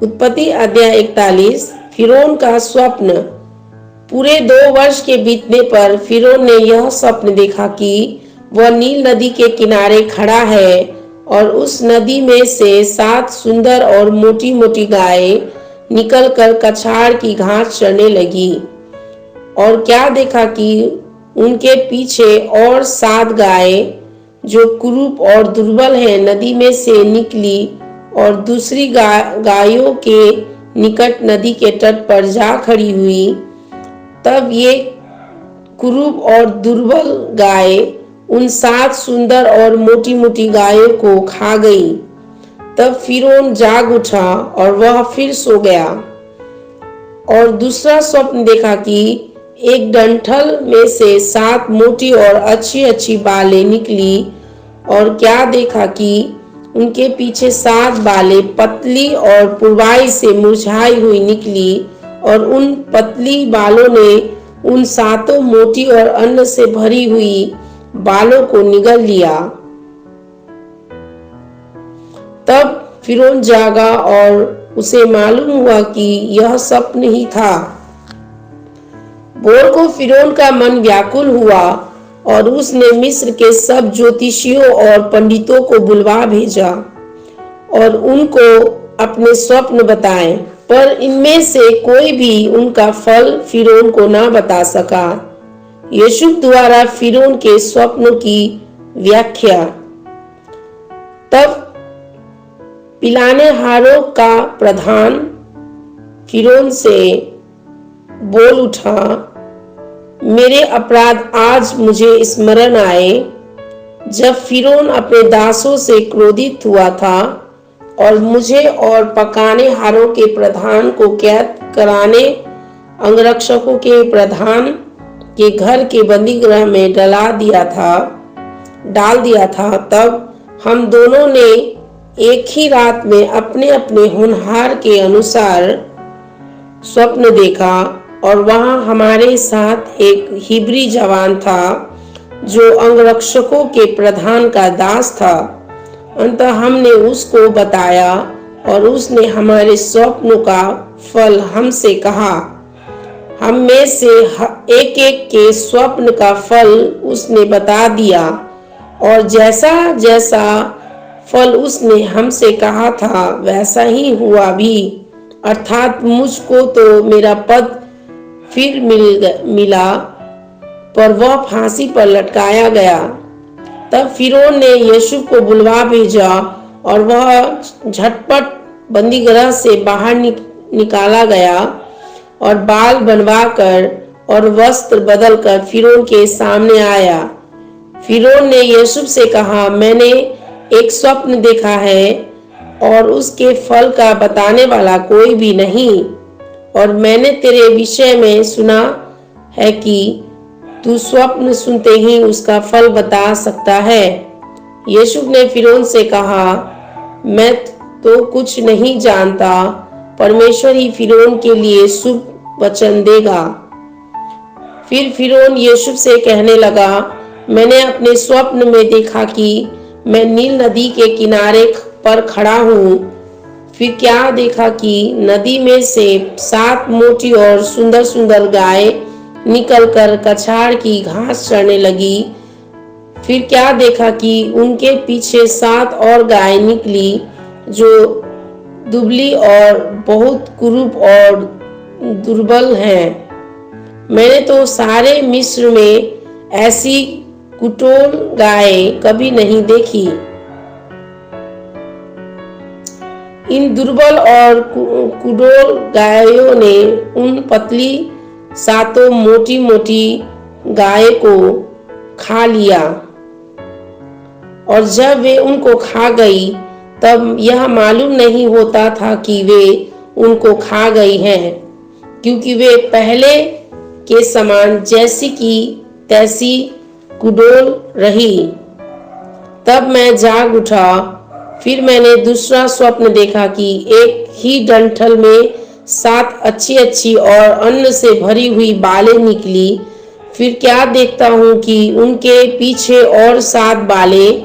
उत्पत्ति अध्याय 41। फिरौन का स्वप्न। पूरे 2 वर्ष के बीतने पर फिरौन ने यह स्वप्न देखा कि वह नील नदी के किनारे खड़ा है और उस नदी में से 7 सुंदर और मोटी मोटी गायें निकलकर कछाड़ की घास चरने लगी। और क्या देखा कि उनके पीछे और 7 गायें जो कुरूप और दुर्बल हैं नदी में से निकली और दूसरी गायों के निकट नदी के तट पर जा खड़ी हुई। तब ये कुरूप और दुर्बल गाय उन 7 सुंदर और मोटी मोटी गायों को खा गई। तब फिरौन जाग उठा और वह फिर सो गया। और दूसरा स्वप्न देखा कि एक डंठल में से 7 मोटी और अच्छी अच्छी बालें निकली। और क्या देखा कि उनके पीछे 7 बालें पतली और पूर्वाई से मुरझाई हुई निकली और उन पतली बालों ने उन 7 मोटी और अन्न से भरी हुई बालों को निगल लिया। तब फिरौन जागा और उसे मालूम हुआ कि यह स्वप्न ही था। भोर को फिरौन का मन व्याकुल हुआ और उसने मिस्र के सब ज्योतिषियों और पंडितों को बुलवा भेजा और उनको अपने स्वप्न बताए, पर इनमें से कोई भी उनका फल फिरौन को ना बता सका। यूसुफ द्वारा फिरौन के स्वप्नों की व्याख्या। तब पिलानेहारों का प्रधान फिरौन से बोल उठा, मेरे अपराध आज मुझे स्मरण आए जब फिरौन अपने दासों से क्रोधित हुआ था और मुझे और पकाने हारों के प्रधान को कैद कराने अंगरक्षकों के प्रधान के घर के बंदीगृह में डाल दिया था। तब हम दोनों ने एक ही रात में अपने अपने होनहार के अनुसार स्वप्न देखा और वहां हमारे साथ एक हिब्री जवान था जो अंगरक्षकों के प्रधान का दास था। अंततः हमने उसको बताया और उसने हमारे स्वप्नों का फल हमसे कहा। हम में से एक एक के स्वप्न का फल उसने बता दिया और जैसा जैसा फल उसने हमसे कहा था वैसा ही हुआ भी। अर्थात मुझको तो मेरा पद फिर मिला, पर वह फांसी पर लटकाया गया। तब फिरौन ने यूसुफ को बुलवा भेजा और वह झटपट बंदीगृह से बाहर निकाला गया और बाल बनवाकर और वस्त्र बदलकर फिरौन के सामने आया। फिरौन ने यूसुफ से कहा, मैंने एक स्वप्न देखा है और उसके फल का बताने वाला कोई भी नहीं, और मैंने तेरे विषय में सुना है कि तू स्वप्न सुनते ही उसका फल बता सकता है। यूसुफ ने फिरौन से कहा, मैं तो कुछ नहीं जानता, परमेश्वर ही फिरौन के लिए शुभ वचन देगा। फिर फिरौन यूसुफ से कहने लगा, मैंने अपने स्वप्न में देखा कि मैं नील नदी के किनारे पर खड़ा हूँ। फिर क्या देखा कि नदी में से 7 मोटी और सुंदर सुंदर गायें निकलकर कछाड़ की घास चरने लगी। फिर क्या देखा कि उनके पीछे 7 और गायें निकली जो दुबली और बहुत कुरूप और दुर्बल हैं। मैंने तो सारे मिस्र में ऐसी कुटोल गायें कभी नहीं देखी। इन दुर्बल और कुडोल गायों ने उन पतली 7 मोटी मोटी गाय को खा लिया, और जब वे उनको खा गई तब यह मालूम नहीं होता था कि वे उनको खा गई हैं, क्योंकि वे पहले के समान जैसी की तैसी कुडोल रही। तब मैं जाग उठा। फिर मैंने दूसरा स्वप्न देखा कि एक ही डंठल में 7 अच्छी अच्छी और अन्न से भरी हुई बालें निकली। फिर क्या देखता हूँ कि उनके पीछे और 7 बालें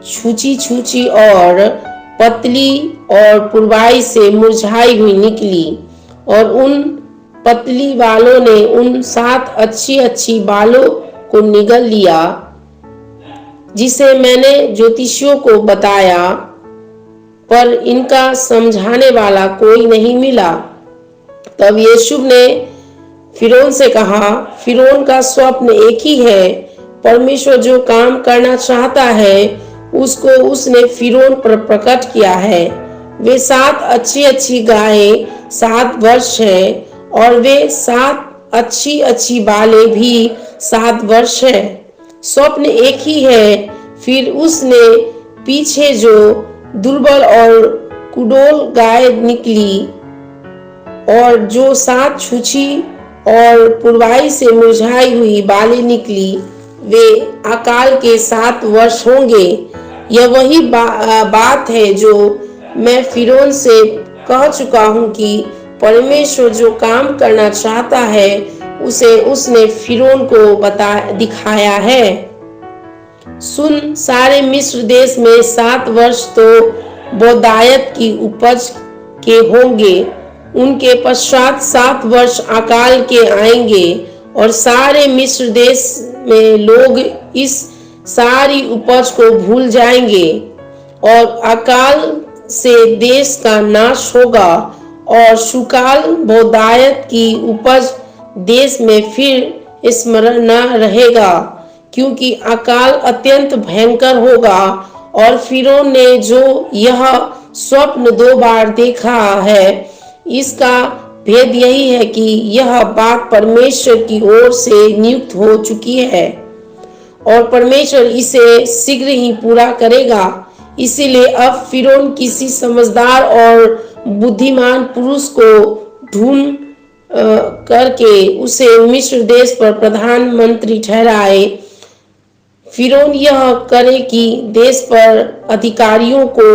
छूची छूची और पतली और पुरवाई से मुरझाई हुई निकली, और उन पतली बालों ने उन 7 अच्छी अच्छी बालों को निगल लिया जिसे मैंने ज्योतिषियों को बताया, पर इनका समझाने वाला कोई नहीं मिला। तब यीशु ने फिरौन से कहा, फिरौन का स्वप्न एक ही है। परमेश्वर जो काम करना चाहता है उसको उसने फिरौन पर प्रकट किया है। वे 7 अच्छी अच्छी गायें 7 वर्ष है, और वे 7 अच्छी अच्छी बालें भी 7 वर्ष है। स्वप्न एक ही है। फिर उसने पीछे जो दुर्बल और कुडोल गाय निकली और जो 7 छुछी और पुरवाई से मुरझाई हुई बालें निकली, वे अकाल के 7 वर्ष होंगे। यह वही बात है जो मैं फिरौन से कह चुका हूँ कि परमेश्वर जो काम करना चाहता है उसे उसने फिरौन को दिखाया है। सुन, सारे मिस्र देश में 7 वर्ष तो बौदायत की उपज के होंगे। उनके पश्चात 7 वर्ष अकाल के आएंगे, और सारे मिस्र देश में लोग इस सारी उपज को भूल जाएंगे, और अकाल से देश का नाश होगा, और सुकाल बौदायत की उपज देश में फिर स्मरण न रहेगा, क्योंकि अकाल अत्यंत भयंकर होगा। और फिरौन ने जो यह स्वप्न 2 बार देखा है, इसका भेद यही है कि यह बात परमेश्वर की ओर से नियुक्त हो चुकी है, और परमेश्वर इसे शीघ्र ही पूरा करेगा। इसीलिए अब फिरौन किसी समझदार और बुद्धिमान पुरुष को ढूंढ करके उसे मिस्र देश पर प्रधानमंत्री ठहराए। फिरौन यह करे कि देश पर अधिकारियों को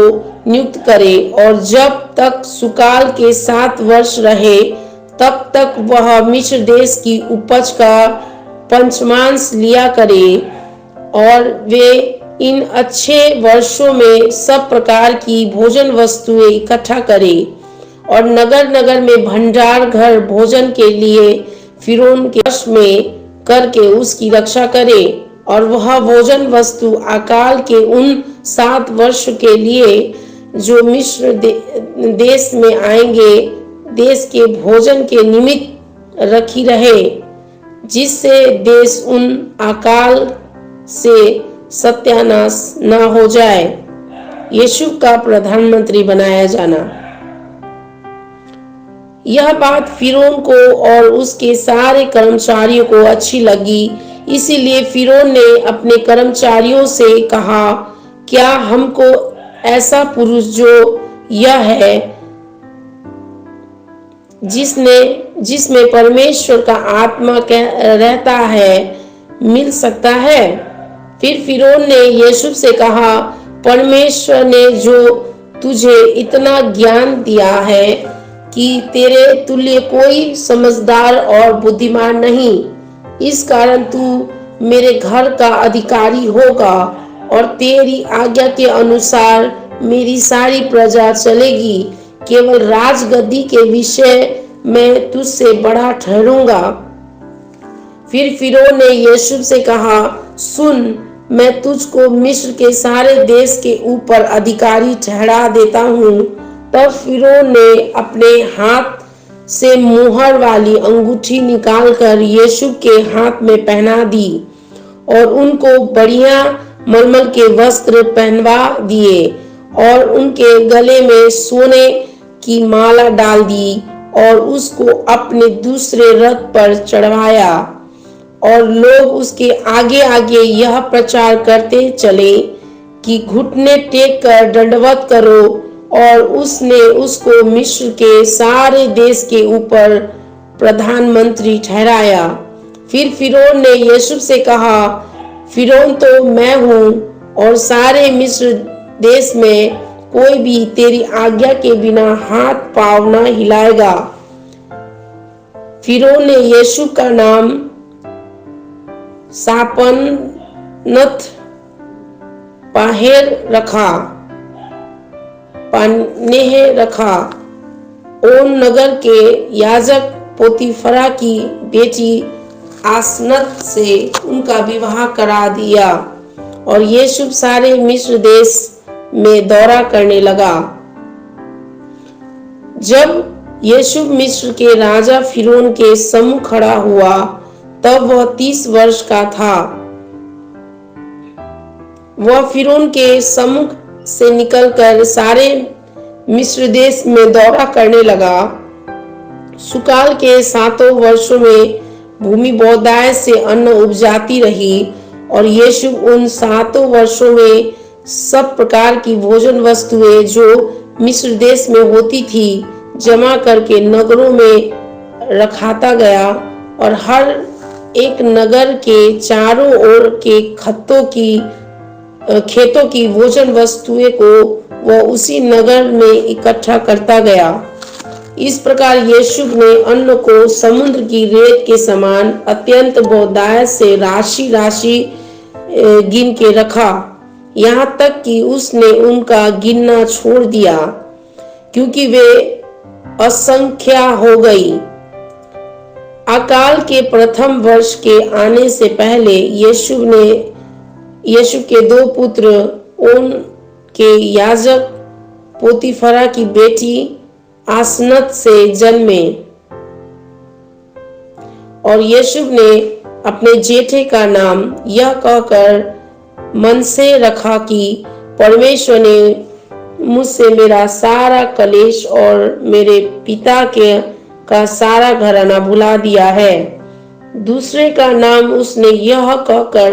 नियुक्त करे, और जब तक सुकाल के 7 वर्ष रहे तब तक वह मिस्र देश की उपज का पंचमांश लिया करे, और वे इन अच्छे वर्षों में सब प्रकार की भोजन वस्तुएं इकट्ठा करे, और नगर नगर में भंडार घर भोजन के लिए फिरौन के वश में करके उसकी रक्षा करे, और वह भोजन वस्तु अकाल के उन 7 वर्ष के लिए जो मिस्र देश में आएंगे, देश के भोजन के निमित्त रखी रहे, जिससे देश उन अकाल से सत्यानाश न हो जाए। यीशु का प्रधानमंत्री बनाया जाना। यह बात फिरौन को और उसके सारे कर्मचारियों को अच्छी लगी। इसीलिए फिरौन ने अपने कर्मचारियों से कहा, क्या हमको ऐसा पुरुष जो यह है जिसमें परमेश्वर का आत्मा रहता है मिल सकता है? फिर फिरौन ने यीशु से कहा, परमेश्वर ने जो तुझे इतना ज्ञान दिया है कि तेरे तुल्य कोई समझदार और बुद्धिमान नहीं, इस कारण तू मेरे घर का अधिकारी होगा, और तेरी आज्ञा के अनुसार मेरी सारी प्रजा चलेगी। केवल राजगद्दी के विषय मैं तुझसे बड़ा ठहरूंगा। फिर फिरौन ने यीशु से कहा, सुन, मैं तुझको मिस्र के सारे देश के ऊपर अधिकारी ठहरा देता हूँ। तब फिरौन ने अपने हाथ से मुहर वाली अंगूठी निकालकर यीशु के हाथ में पहना दी, और उनको बढ़िया मलमल के वस्त्र पहनवा दिए, और उनके गले में सोने की माला डाल दी, और उसको अपने दूसरे रथ पर चढ़वाया। और लोग उसके आगे आगे यह प्रचार करते चले कि घुटने टेक कर दंडवत करो, और उसने उसको मिस्र के सारे देश के ऊपर प्रधानमंत्री ठहराया। फिर फिरौन ने यीशु से कहा, फिरौन तो मैं हूँ, और सारे मिस्र देश में कोई भी तेरी आज्ञा के बिना हाथ पाँव न हिलाएगा। फिरौन ने यीशु का नाम सापनथ पाहेर रखा। पानेह रखा। ओन नगर के याजक पोतीफरा की बेटी आसनत से उनका विवाह करा दिया और यूसुफ सारे मिस्र देश में दौरा करने लगा। जब यूसुफ मिस्र के राजा फिरौन के सम्मुख खड़ा हुआ तब वह 30 वर्ष का था। वह फिरौन के सम्मुख से निकलकर सारे मिस्र देश में दौरा करने लगा। सुकाल के 7 वर्षों में भूमि बहुतायत से अन्न उपजाती रही और यूसुफ उन 7 वर्षों में सब प्रकार की भोजन वस्तुएं जो मिस्र देश में होती थी जमा करके नगरों में रखाता गया और हर एक नगर के चारों ओर के खेतों की भोजन वस्तुएं को वह उसी नगर में इकट्ठा करता गया। इस प्रकार यूसुफ ने अन्न को समुद्र की रेत के समान अत्यंत बहुतायत से राशि राशि गिन के रखा, यहाँ तक कि उसने उनका गिनना छोड़ दिया क्योंकि वे असंख्या हो गई। अकाल के प्रथम वर्ष के आने से पहले यूसुफ के 2 पुत्र ओन के याजक पोतीफरा की बेटी आसनत से जन्मे और यूसुफ ने अपने जेठे का नाम यह कहकर मन से रखा कि परमेश्वर ने मुझसे मेरा सारा कलेश और मेरे पिता का सारा घराना भुला दिया है। दूसरे का नाम उसने यह कहकर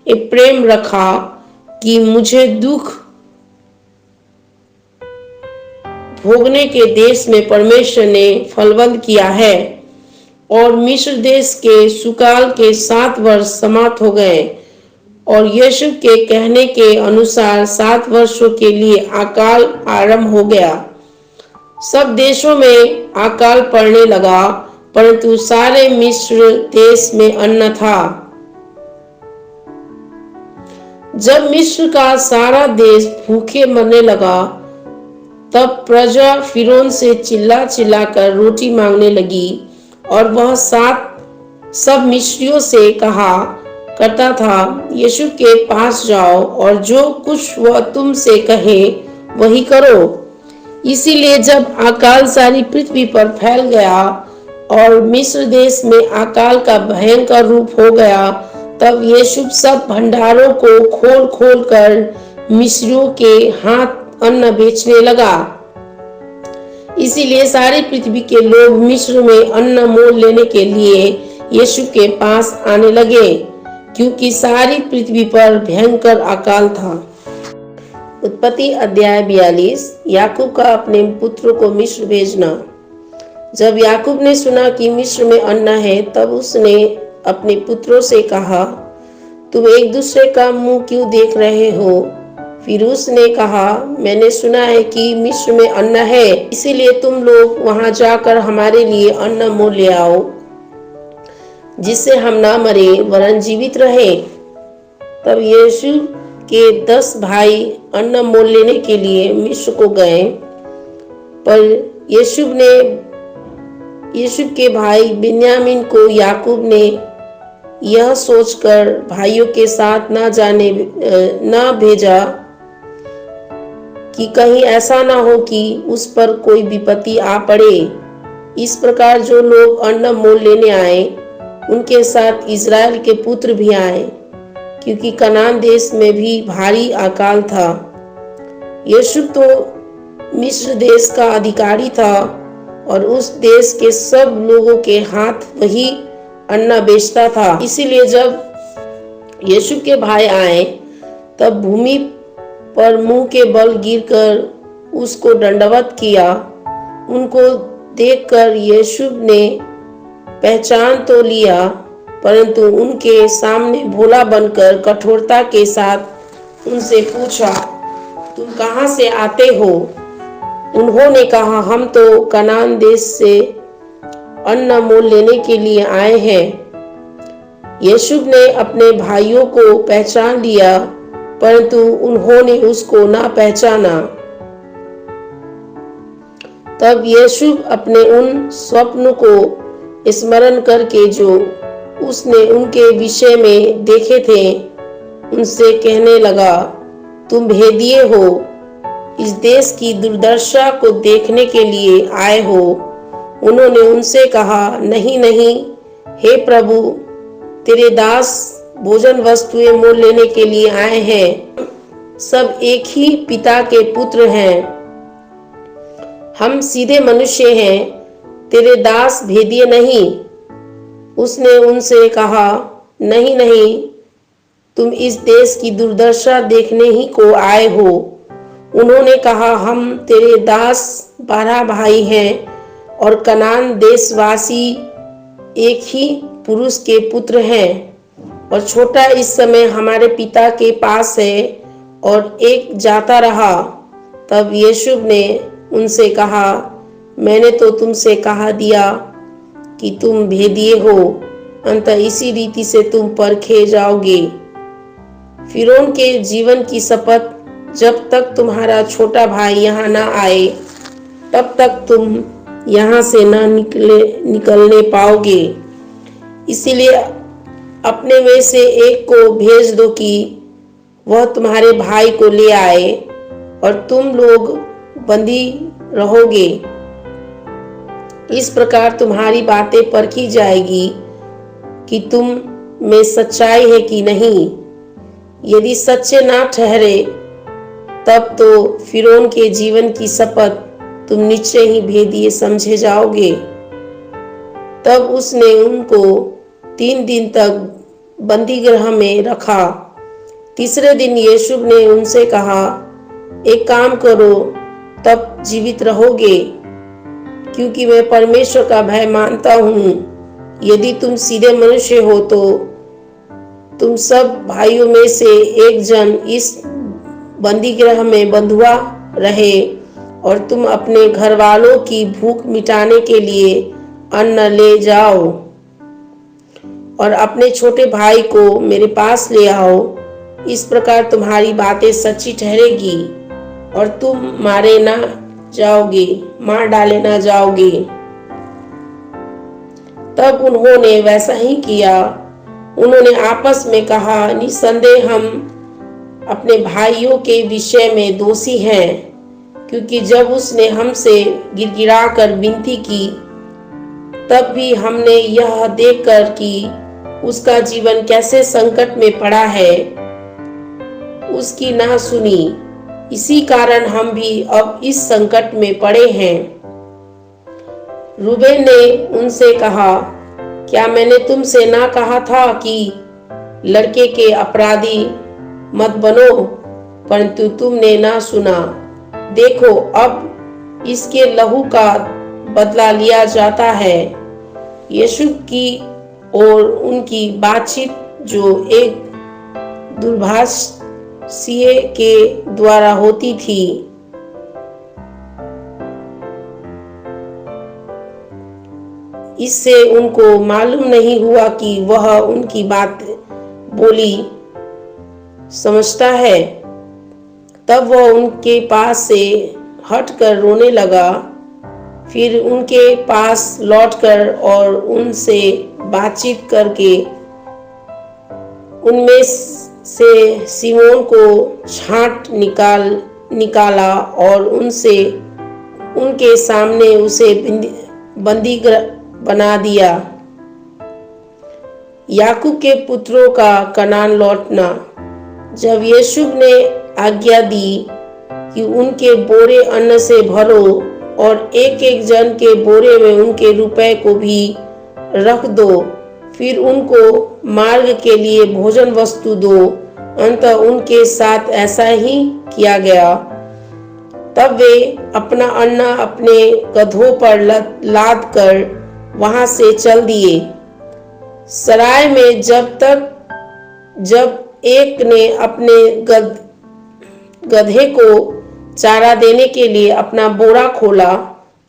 एप्रेम रखा कि मुझे दुख भोगने के देश में परमेश्वर ने फलवंत किया है। और मिस्र देश के सुकाल के 7 वर्ष समाप्त हो गए और यूसुफ के कहने के अनुसार 7 वर्षों के लिए अकाल आरंभ हो गया। सब देशों में अकाल पड़ने लगा परंतु सारे मिस्र देश में अन्न था। जब मिस्र का सारा देश भूखे मरने लगा तब प्रजा फिरौन से चिल्ला चिल्ला कर रोटी मांगने लगी और वह सब मिस्रियों से कहा करता था यूसुफ के पास जाओ और जो कुछ वह तुमसे कहे वही करो। इसीलिए जब अकाल सारी पृथ्वी पर फैल गया और मिस्र देश में अकाल का भयंकर रूप हो गया तब यूसुफ सब भंडारों को खोल खोल कर मिस्रियों के हाथ अन्न बेचने लगा। इसीलिए सारी पृथ्वी के लोग मिस्र में अन्न मोल लेने के लिए यूसुफ के पास आने लगे क्योंकि सारी पृथ्वी पर भयंकर अकाल था। उत्पत्ति अध्याय 42। याकूब का अपने पुत्रों को मिस्र भेजना। जब याकूब ने सुना कि मिस्र में अन्न है तब उसने अपने पुत्रों से कहा, तुम एक दूसरे का मुंह क्यों देख रहे हो? फिर उसने कहा, मैंने सुना है कि मिस्र में अन्न है, इसीलिए तुम लोग वहां जाकर हमारे लिए अन्न मोल ले आओ जिससे हम ना मरे वरन जीवित रहे। तब यूसुफ के 10 भाई अन्न मोल लेने के लिए मिस्र को गए, पर यूसुफ के भाई बिन्यामीन को याकूब ने यह सोचकर भाइयों के साथ ना भेजा कि कहीं ऐसा ना हो कि उस पर कोई विपत्ति आ पड़े। इस प्रकार जो लोग अन्न मोल लेने आए उनके साथ इज़राइल के पुत्र भी आए क्योंकि कनान देश में भी भारी अकाल था। यूसुफ तो मिस्र देश का अधिकारी था और उस देश के सब लोगों के हाथ वही अन्न बेचता था। इसीलिए जब यूसुफ के भाई आए तब भूमि पर मुंह के बल गिरकर उसको दंडवत किया। उनको देखकर यूसुफ ने पहचान तो लिया परंतु उनके सामने भोला बनकर कठोरता के साथ उनसे पूछा, तुम कहाँ से आते हो? उन्होंने कहा, हम तो कनान देश से अन्न मोल लेने के लिए आए हैं। यूसुफ ने अपने भाइयों को पहचान लिया परंतु उन्होंने उसको ना पहचाना। तब यीशु अपने उन स्वप्न को स्मरण करके जो उसने उनके विषय में देखे थे, उनसे कहने लगा, तुम भेदिए हो, इस देश की दुर्दशा को देखने के लिए आए हो। उन्होंने उनसे कहा, नहीं नहीं, हे प्रभु, तेरे दास भोजन वस्तुएं मोल लेने के लिए आए हैं। सब एक ही पिता के पुत्र हैं, हम सीधे मनुष्य हैं, तेरे दास भेदिए नहीं। उसने उनसे कहा, नहीं नहीं, तुम इस देश की दुर्दशा देखने ही को आए हो। उन्होंने कहा, हम तेरे दास 12 भाई हैं और कनान देशवासी एक ही पुरुष के पुत्र हैं, और छोटा इस समय हमारे पिता के पास है और एक जाता रहा। तब यीशु ने उनसे कहा, मैंने तो तुमसे कहा दिया कि तुम भेदिए हो, अंत इसी रीति से तुम परखे जाओगे। फिरौन के जीवन की शपथ, जब तक तुम्हारा छोटा भाई यहाँ ना आए तब तक तुम यहाँ से ना निकलने पाओगे। इसीलिए अपने में से एक को भेज दो कि वह तुम्हारे भाई को ले आए, और तुम लोग बंदी रहोगे। इस प्रकार तुम्हारी बातें परखी जाएगी कि तुम में सच्चाई है कि नहीं। यदि सच्चे ना ठहरे तब तो फिरौन के जीवन की शपथ तुम निश्चय ही भेदिए समझे जाओगे। तब उसने उनको 3 दिन तक बंदी गृह में रखा। तीसरे दिन यीशु ने उनसे कहा, एक काम करो, तब जीवित रहोगे, क्योंकि मैं परमेश्वर का भय मानता हूँ। यदि तुम सीधे मनुष्य हो तो तुम सब भाइयों में से एक जन इस बंदी गृह में बंधुआ रहे, और तुम अपने घर वालों की भूख मिटाने के लिए अन्न ले जाओ, और अपने छोटे भाई को मेरे पास ले आओ। इस प्रकार तुम्हारी बातें सच्ची ठहरेगी और तुम मार डाले ना जाओगे। तब उन्होंने वैसा ही किया। उन्होंने आपस में कहा, निसंदेह हम अपने भाइयों के विषय में दोषी हैं, क्योंकि जब उसने हमसे गिड़गिड़ाकर विनती की, तब भी हमने यह देखकर कि उसका जीवन कैसे संकट में पड़ा है, उसकी ना सुनी। इसी कारण हम भी अब इस संकट में पड़े हैं। रूबेन ने उनसे कहा, क्या मैंने तुमसे ना कहा था कि लड़के के अपराधी मत बनो, परंतु तुमने ना सुना। देखो, अब इसके लहू का बदला लिया जाता है। यीशु की और उनकी बातचीत जो एक दूरभाषीय के द्वारा होती थी, इससे उनको मालूम नहीं हुआ कि वह उनकी बात बोली समझता है। तब वह उनके पास से हटकर रोने लगा। फिर उनके पास लौटकर और उनसे बातचीत करके उनमें से सिमोन को छांट निकाला और उनके सामने उसे बंदी बना दिया। याकूब के पुत्रों का कनान लौटना। जब यीशु ने आज्ञा दी कि उनके बोरे अन्न से भरो और एक एक जन के बोरे में उनके रुपए को भी रख दो, फिर उनको मार्ग के लिए भोजन वस्तु दो, अंततः उनके साथ ऐसा ही किया गया। तब वे अपना अन्न अपने गधों पर लाद कर वहां से चल दिए। सराय में जब एक ने अपने गधे को चारा देने के लिए अपना बोरा खोला,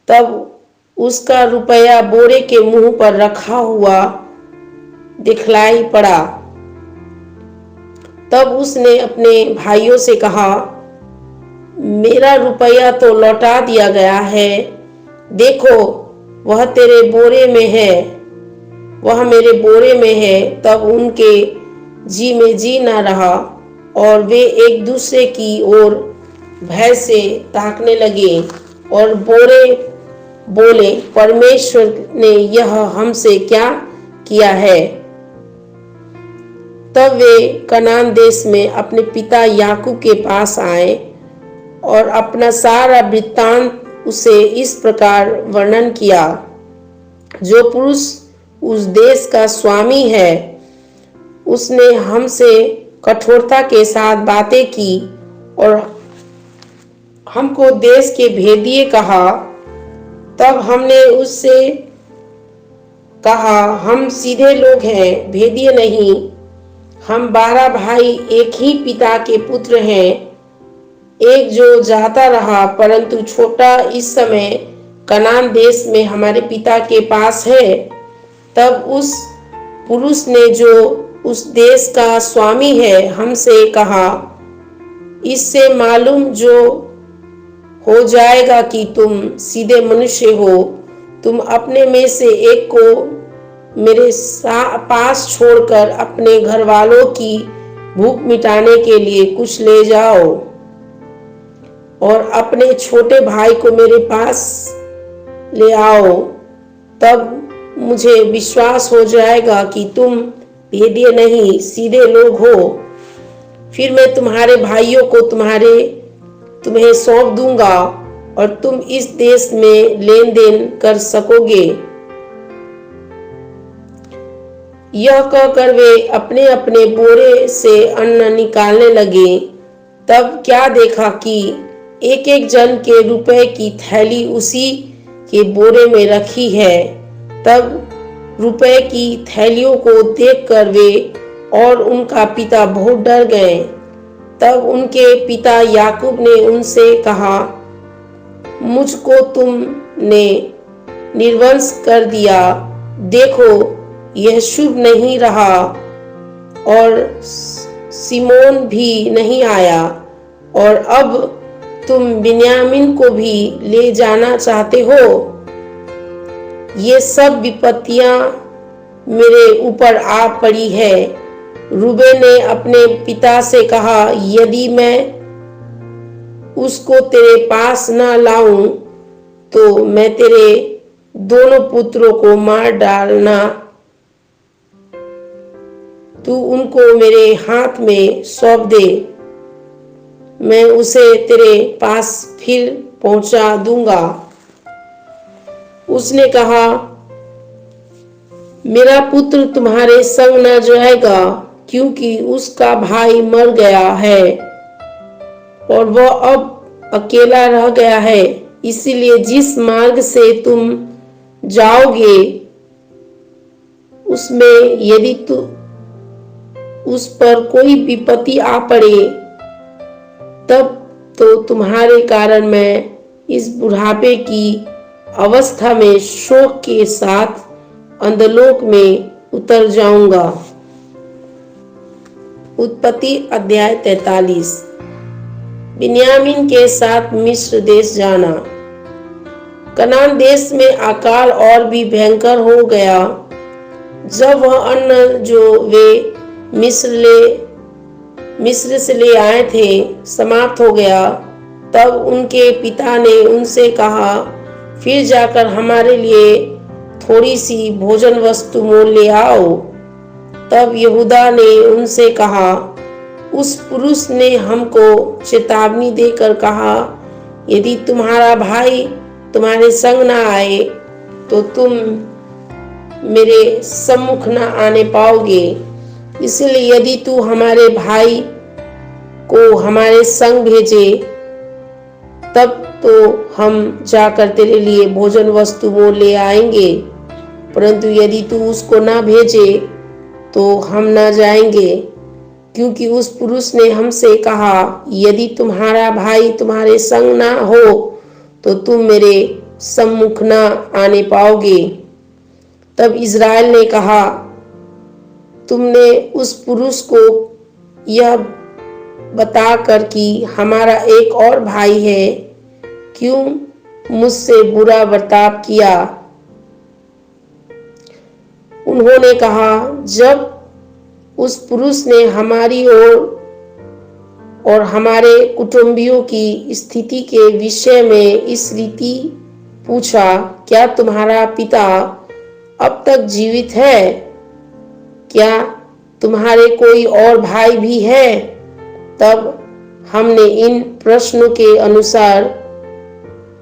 तब उसका रुपया बोरे के मुंह पर रखा हुआ दिखलाई पड़ा। तब उसने अपने भाइयों से कहा, मेरा रुपया तो लौटा दिया गया है, देखो वह तेरे बोरे में है, वह मेरे बोरे में है। तब उनके जी में जी न रहा और वे एक दूसरे की ओर भय से ताकने लगे और बोले, परमेश्वर ने यह हमसे क्या किया है। तब वे कनान देश में अपने पिता याकूब के पास आए और अपना सारा वृत्तांत उसे इस प्रकार वर्णन किया। जो पुरुष उस देश का स्वामी है, उसने हमसे कठोरता के साथ बातें की और हमको देश के भेदिए कहा। तब हमने उससे कहा, हम सीधे लोग हैं, भेदिए नहीं। हम 12 भाई एक ही पिता के पुत्र हैं। एक जो जाता रहा परंतु छोटा इस समय कनान देश में हमारे पिता के पास है। तब उस पुरुष ने जो उस देश का स्वामी है हमसे कहा, इससे मालूम जो हो जाएगा कि तुम सीधे मनुष्य हो। तुम अपने में से एक को मेरे पास छोड़कर अपने घर वालों की भूख मिटाने के लिए कुछ ले जाओ और अपने छोटे भाई को मेरे पास ले आओ। तब मुझे विश्वास हो जाएगा कि तुम भेदिए नहीं, सीधे लोग हो। फिर मैं तुम्हारे भाइयों को तुम्हें सौंप दूंगा और तुम इस देश में लेन देन कर सकोगे। यह कहकर वे अपने अपने बोरे से अन्न निकालने लगे। तब क्या देखा कि एक एक जन के रुपए की थैली उसी के बोरे में रखी है। तब रुपए की थैलियों को देखकर वे और उनका पिता बहुत डर गए। तब उनके पिता याकूब ने उनसे कहा, मुझको तुमने निर्वंश कर दिया। देखो यह शुभ नहीं रहा और सिमोन भी नहीं आया और अब तुम बिन्यामीन को भी ले जाना चाहते हो। ये सब विपत्तियां मेरे ऊपर आ पड़ी है। रूबेन ने अपने पिता से कहा, यदि मैं उसको तेरे पास न लाऊं तो मैं तेरे दोनों पुत्रों को मार डालना। तू उनको मेरे हाथ में सौंप दे, मैं उसे तेरे पास फिर पहुंचा दूंगा। उसने कहा, मेरा पुत्र तुम्हारे संग न जाएगा, क्योंकि उसका भाई मर गया है और वह अब अकेला रह गया है। इसलिए जिस मार्ग से तुम जाओगे उसमें यदि उस पर कोई विपत्ति आ पड़े, तब तो तुम्हारे कारण मैं इस बुढ़ापे की अवस्था में शोक के साथ अंधलोक में उतर जाऊंगा। उत्पत्ति अध्याय 43। बिन्यामीन के साथ मिस्र देश जाना। कनान देश में अकाल और भी भयंकर हो गया। जब वह अन्न जो वे मिस्र से ले आए थे समाप्त हो गया, तब उनके पिता ने उनसे कहा, फिर जाकर हमारे लिए थोड़ी सी भोजन वस्तु मोल ले आओ। तब यहूदा ने उनसे कहा, उस पुरुष ने हमको चेतावनी देकर कहा, यदि तुम्हारा भाई तुम्हारे संग न आए तो तुम मेरे सम्मुख न आने पाओगे। इसलिए यदि तू हमारे भाई को हमारे संग भेजे, तब तो हम जाकर तेरे लिए भोजन वस्तु मोल ले आएंगे, परंतु यदि तू उसको ना भेजे तो हम ना जाएंगे, क्योंकि उस पुरुष ने हमसे कहा, यदि तुम्हारा भाई तुम्हारे संग ना हो तो तुम मेरे सम्मुख ना आने पाओगे। तब इज़राइल ने कहा, तुमने उस पुरुष को यह बताकर कि हमारा एक और भाई है, क्यों मुझसे बुरा बर्ताव किया। उन्होंने कहा, जब उस पुरुष ने हमारी ओर और हमारे कुटुंबियों की स्थिति के विषय में इस रीति पूछा, क्या तुम्हारा पिता अब तक जीवित है? क्या तुम्हारे कोई और भाई भी है? तब हमने इन प्रश्नों के अनुसार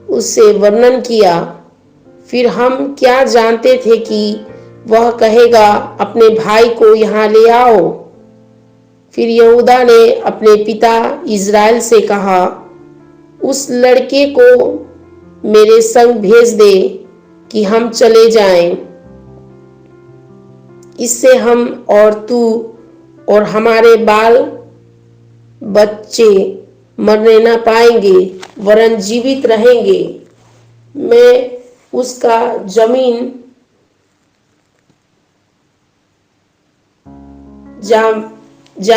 उससे वर्णन किया। फिर हम क्या जानते थे कि वह कहेगा, अपने भाई को यहाँ ले आओ। फिर यहूदा ने अपने पिता इज़राइल से कहा, उस लड़के को मेरे संग भेज दे कि हम चले जाएं। इससे हम और तू और हमारे बाल बच्चे मरने न पाएंगे, वरन जीवित रहेंगे। मैं उसका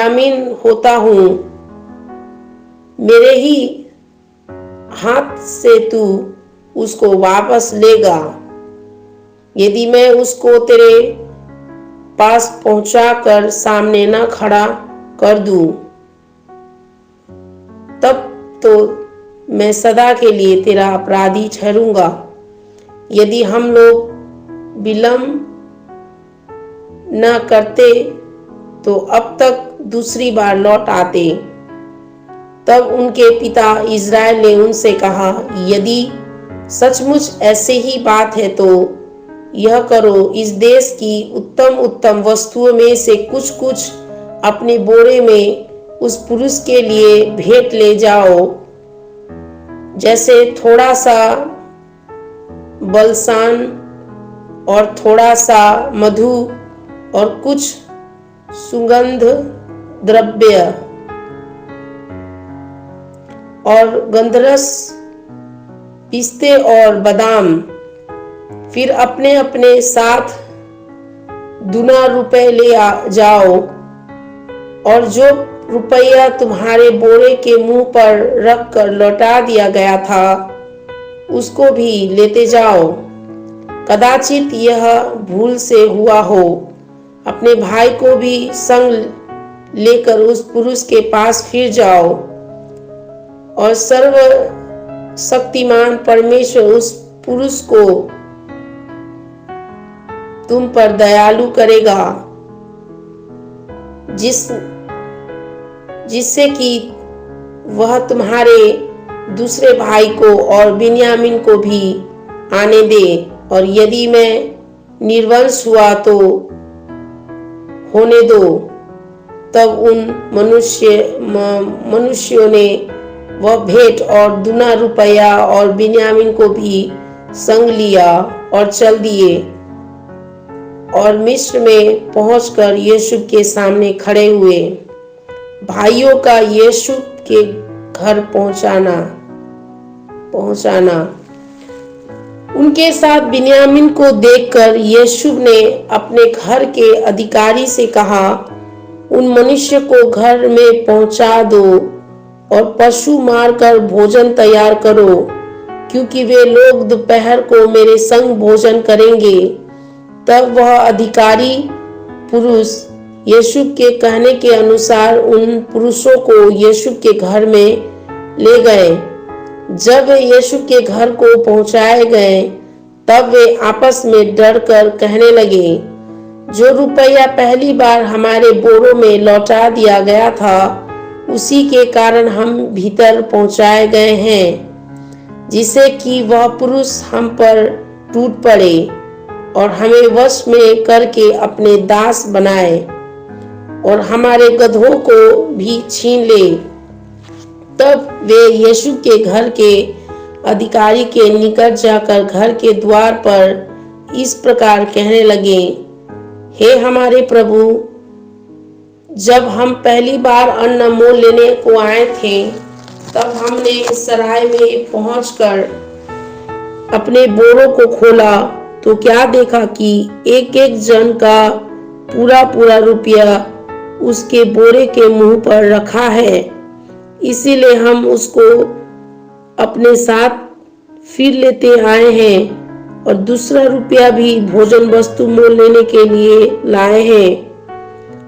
जामीन होता हूँ। मेरे ही हाथ से तू उसको वापस लेगा। यदि मैं उसको तेरे पास पहुंचाकर सामने न खड़ा कर दूं, तब तो मैं सदा के लिए तेरा अपराधी ठहरूंगा। यदि हम लोग विलंब न करते तो अब तक दूसरी बार लौट आते। तब उनके पिता इज़राइल ने उनसे कहा, यदि सचमुच ऐसे ही बात है तो यह करो, इस देश की उत्तम उत्तम वस्तुओं में से कुछ कुछ अपने बोरे में उस पुरुष के लिए भेंट ले जाओ, जैसे थोड़ा सा बलसान और थोड़ा सा मधु और कुछ सुगंध द्रव्य और गंधरस, पिस्ते और बादाम। फिर अपने अपने साथ दुना रुपए ले जाओ, और जो रुपया तुम्हारे बोरे के मुंह पर रख कर लौटा दिया गया था उसको भी लेते जाओ। कदाचित यह भूल से हुआ हो। अपने भाई को भी संग लेकर उस पुरुष के पास फिर जाओ, और सर्व शक्तिमान परमेश्वर उस पुरुष को तुम पर दयालु करेगा, जिससे कि वह तुम्हारे दूसरे भाई को और बिन्यामीन को भी आने दे। और यदि मैं निर्वंश हुआ तो होने दो। तब उन मनुष्यों ने वह भेंट और दुना रुपया और बिन्यामीन को भी संग लिया और चल दिए, और मिस्र में पहुंचकर यूसुफ के सामने खड़े हुए। भाइयों का यूसुफ के घर पहुंचाना। उनके साथ बिन्यामीन को देखकर यूसुफ ने अपने घर के अधिकारी से कहा, उन मनुष्य को घर में पहुंचा दो और पशु मारकर भोजन तैयार करो, क्योंकि वे लोग दोपहर को मेरे संग भोजन करेंगे। तब वह अधिकारी पुरुष यूसुफ के कहने के अनुसार उन पुरुषों को यूसुफ के घर में ले गए। जब वे यूसुफ के घर को पहुंचाए गए, तब वे आपस में डरकर कहने लगे, जो रुपया पहली बार हमारे बोरों में लौटा दिया गया था उसी के कारण हम भीतर पहुंचाए गए हैं, जिससे कि वह पुरुष हम पर टूट पड़े और हमें वश में करके अपने दास बनाए और हमारे गधों को भी छीन ले। तब वे यूसुफ के घर के अधिकारी के निकट जाकर घर के द्वार पर इस प्रकार कहने लगे, हे हमारे प्रभु, जब हम पहली बार अन्न मोल लेने को आए थे, तब हमने सराय में पहुंचकर अपने बोरों को खोला तो क्या देखा कि एक एक जन का पूरा पूरा रुपया उसके बोरे के मुंह पर रखा है। इसीलिए हम उसको अपने साथ फिर लेते आए हैं और दूसरा रुपया भी भोजन वस्तु मोल लेने के लिए लाए हैं।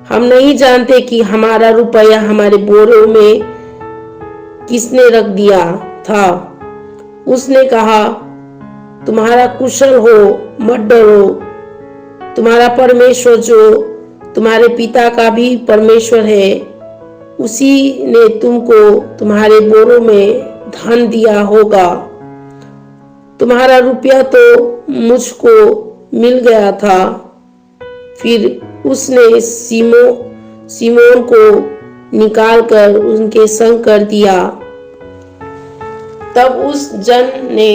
हम नहीं जानते कि हमारा रुपया हमारे बोरों में किसने रख दिया था। उसने कहा, तुम्हारा कुशल हो, मत डरो। तुम्हारा परमेश्वर जो तुम्हारे पिता का भी परमेश्वर है, उसी ने तुमको तुम्हारे बोरों में धन दिया होगा। तुम्हारा रुपया तो मुझको मिल गया था। फिर उसने सिमोन को निकालकर उनके संग कर दिया। तब उस जन ने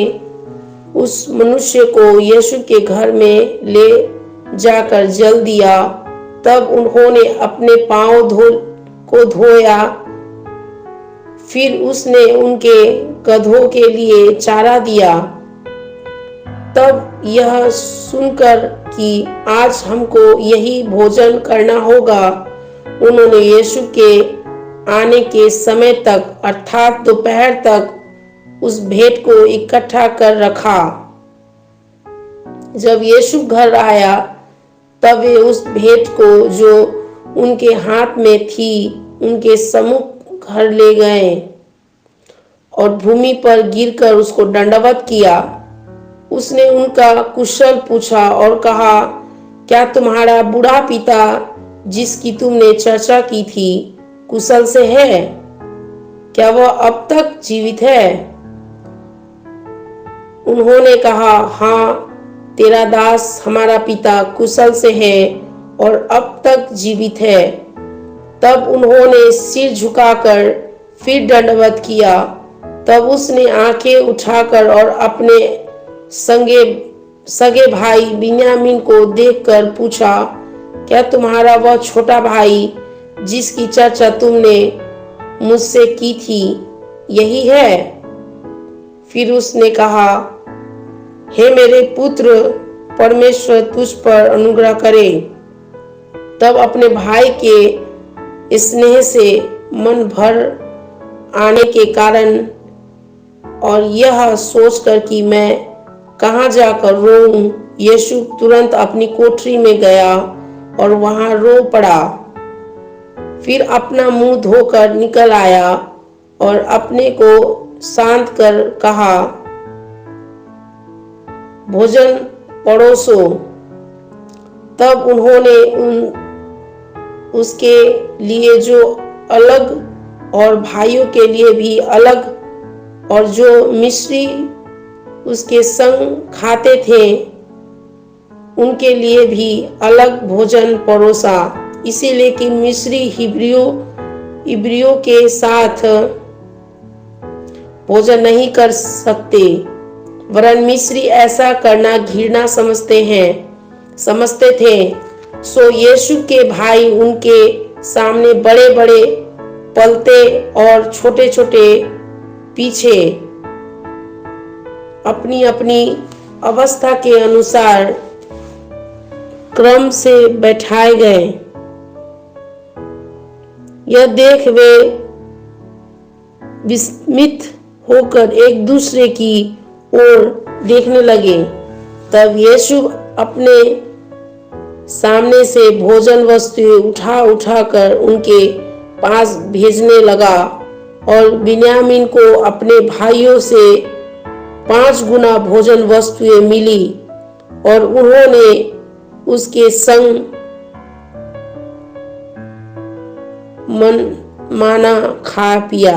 उस मनुष्य को यीशु के घर में ले जाकर जल दिया। तब उन्होंने अपने पांव को धोया। फिर उसने उनके गधों के लिए चारा दिया। तब यह सुनकर कि आज हमको यही भोजन करना होगा, उन्होंने यीशु के आने के समय तक अर्थात दोपहर तक उस भेंट को इकट्ठा कर रखा। जब यीशु घर आया तब वे उस भेंट को जो उनके हाथ में थी उनके सम्मुख घर ले गए और भूमि पर गिरकर उसको दंडवत किया। उसने उनका कुशल पूछा और कहा, क्या तुम्हारा बूढ़ा पिता जिसकी तुमने चर्चा की थी कुशल से है? क्या वह अब तक जीवित है? उन्होंने कहा, हाँ, तेरा दास हमारा पिता कुशल से है और अब तक जीवित है। तब उन्होंने सिर झुकाकर फिर दंडवत किया। तब उसने आंखें उठाकर और अपने सगे भाई बिन्यामीन को देखकर पूछा, क्या तुम्हारा वह छोटा भाई जिसकी चर्चा तुमने मुझसे की थी यही है? फिर उसने कहा, हे मेरे पुत्र, परमेश्वर तुझ पर अनुग्रह करे। तब अपने भाई के स्नेह से मन भर आने के कारण और यह सोचकर कि मैं कहाँ जाकर रोऊं, यीशु तुरंत अपनी कोठरी में गया और वहां रो पड़ा। फिर अपना मुंह धोकर निकल आया और अपने को शांत कर कहा, भोजन परोसो। तब उन्होंने उसके लिए जो अलग और भाइयों के लिए भी अलग और जो मिस्री उसके संग खाते थे उनके लिए भी अलग भोजन परोसा। इसीलिए कि मिस्री इब्रियों के साथ भोजन नहीं कर सकते, वरन मिस्री ऐसा करना घृणा समझते थे। सो यीशु के भाई उनके सामने बड़े बड़े पलते और छोटे छोटे पीछे अपनी अपनी अवस्था के अनुसार क्रम से बैठाए गए। यह देख वे विस्मित होकर एक दूसरे की ओर देखने लगे। तब यीशु अपने सामने से भोजन वस्तुएं उठा कर उनके पास भेजने लगा और बिन्यामीन को अपने भाइयों से 5 गुना भोजन वस्तुएं मिली और उन्होंने उसके संग मन माना खा पिया।